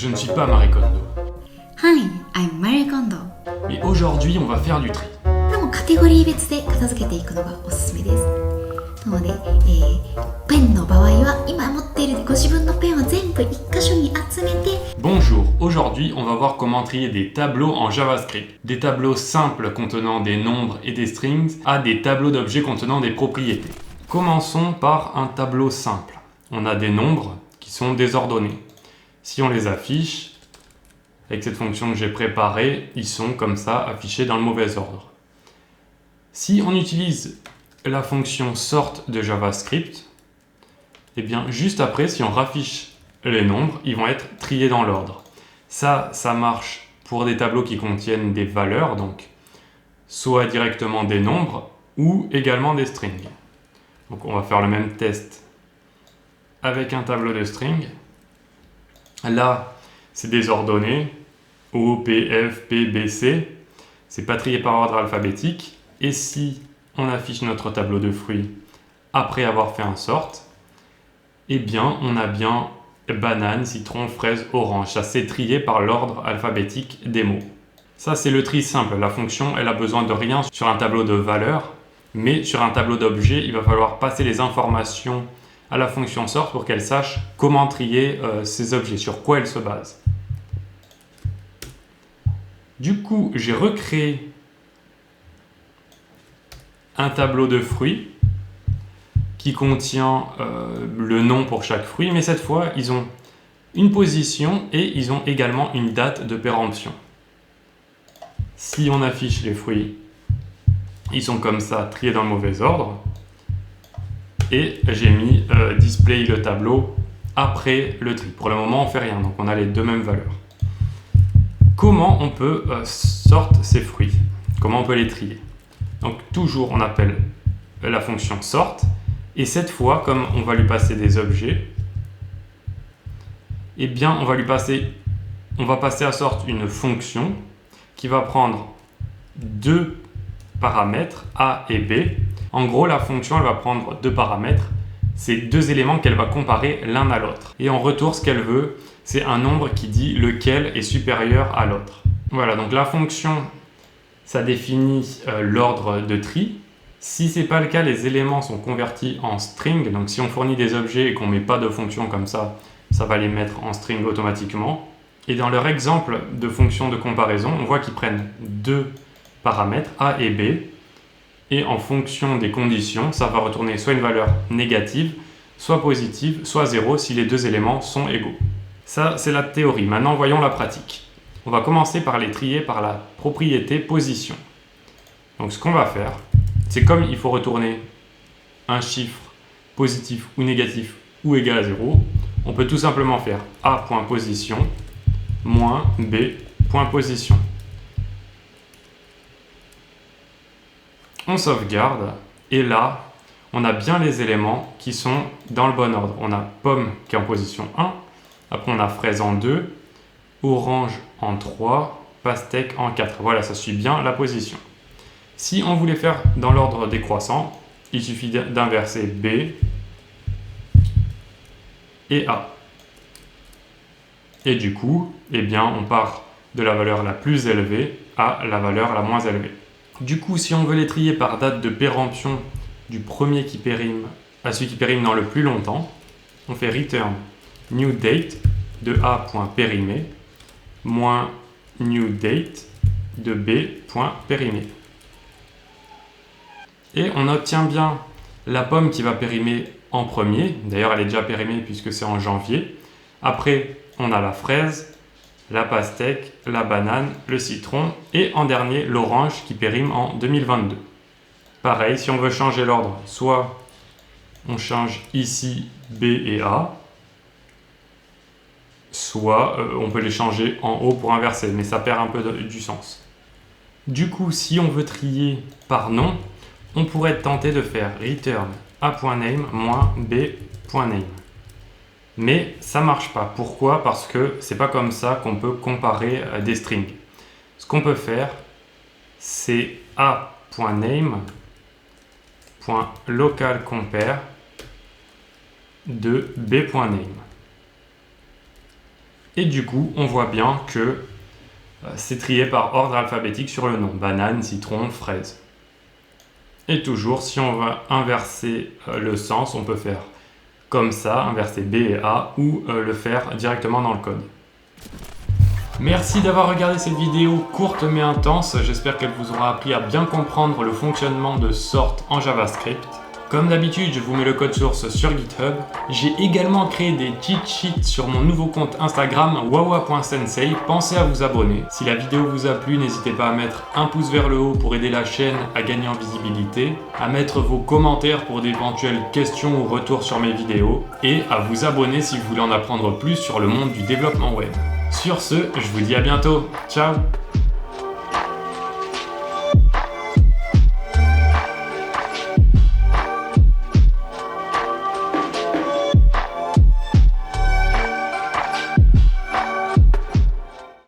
je ne suis pas Marie Kondo. Hi, I'm Marie Kondo. Mais aujourd'hui, on va faire du tri. でもカテゴリー別で片付けていくのがおすすめです。なので、ペンの場合は今持っているご自分のペンを全部一箇所に集めて。 Bonjour, aujourd'hui on va voir comment trier des tableaux en JavaScript. Des tableaux simples contenant des nombres et des strings à des tableaux d'objets contenant des propriétés. Commençons par un tableau simple. On a des nombres qui sont désordonnés. Si on les affiche, avec cette fonction que j'ai préparée, ils sont comme ça affichés dans le mauvais ordre. Si on utilise la fonction sort de JavaScript, et bien juste après, si on raffiche les nombres, ils vont être triés dans l'ordre. Ça marche pour des tableaux qui contiennent des valeurs, donc soit directement des nombres ou également des strings. Donc on va faire le même test avec un tableau de strings. Là, c'est désordonné, O, P, F, P, B, C. C'est pas trié par ordre alphabétique. Et si on affiche notre tableau de fruits après avoir fait un sort, eh bien, on a bien banane, citron, fraise, orange. Ça, c'est trié par l'ordre alphabétique des mots. Ça, c'est le tri simple. La fonction, elle a besoin de rien sur un tableau de valeurs, mais sur un tableau d'objets, il va falloir passer les informations à la fonction sort pour qu'elle sache comment trier ces objets, sur quoi elle se base. Du coup, j'ai recréé un tableau de fruits qui contient le nom pour chaque fruit, mais cette fois, ils ont une position et ils ont également une date de péremption. Si on affiche les fruits, ils sont comme ça, triés dans le mauvais ordre. Et j'ai mis display le tableau après le tri. Pour le moment, on ne fait rien, donc on a les deux mêmes valeurs. Comment on peut sortir ces fruits? Comment on peut les trier? Donc toujours, on appelle la fonction sort. Et cette fois, comme on va lui passer des objets, eh bien, on va passer à sort une fonction qui va prendre deux paramètres A et B. En gros, la fonction, elle va prendre deux paramètres. C'est deux éléments qu'elle va comparer l'un à l'autre. Et en retour, ce qu'elle veut, c'est un nombre qui dit lequel est supérieur à l'autre. Voilà, donc la fonction, ça définit l'ordre de tri. Si ce n'est pas le cas, les éléments sont convertis en string. Donc si on fournit des objets et qu'on ne met pas de fonction comme ça, ça va les mettre en string automatiquement. Et dans leur exemple de fonction de comparaison, on voit qu'ils prennent deux paramètres, A et B. Et en fonction des conditions, ça va retourner soit une valeur négative, soit positive, soit 0 si les deux éléments sont égaux. Ça, c'est la théorie. Maintenant, voyons la pratique. On va commencer par les trier par la propriété position. Donc ce qu'on va faire, c'est comme il faut retourner un chiffre positif ou négatif ou égal à 0, on peut tout simplement faire A.position moins B.position. On sauvegarde et là, on a bien les éléments qui sont dans le bon ordre. On a pomme qui est en position 1, après on a fraise en 2, orange en 3, pastèque en 4. Voilà, ça suit bien la position. Si on voulait faire dans l'ordre décroissant, il suffit d'inverser B et A. Et du coup, eh bien, on part de la valeur la plus élevée à la valeur la moins élevée. Du coup, si on veut les trier par date de péremption du premier qui périme à celui qui périme dans le plus longtemps, on fait return new date de A.périmé moins new date de B.périmé. Et on obtient bien la pomme qui va périmer en premier. D'ailleurs, elle est déjà périmée puisque c'est en janvier. Après, on a la fraise, la pastèque, la banane, le citron et en dernier l'orange qui périme en 2022. Pareil, si on veut changer l'ordre, soit on change ici B et A, soit on peut les changer en haut pour inverser, mais ça perd un peu du sens. Du coup, si on veut trier par nom, on pourrait tenter de faire return A.name moins B.name. Mais ça ne marche pas. Pourquoi? Parce que c'est pas comme ça qu'on peut comparer des strings. Ce qu'on peut faire, c'est A.name.localCompare de B.name. Et du coup, on voit bien que c'est trié par ordre alphabétique sur le nom. Banane, citron, fraise. Et toujours, si on va inverser le sens, on peut faire comme ça, inverser B et A, ou le faire directement dans le code. Merci d'avoir regardé cette vidéo courte mais intense. J'espère qu'elle vous aura appris à bien comprendre le fonctionnement de sort en JavaScript. Comme d'habitude, je vous mets le code source sur GitHub. J'ai également créé des cheat sheets sur mon nouveau compte Instagram wawa.sensei. Pensez à vous abonner. Si la vidéo vous a plu, n'hésitez pas à mettre un pouce vers le haut pour aider la chaîne à gagner en visibilité, à mettre vos commentaires pour d'éventuelles questions ou retours sur mes vidéos, et à vous abonner si vous voulez en apprendre plus sur le monde du développement web. Sur ce, je vous dis à bientôt. Ciao!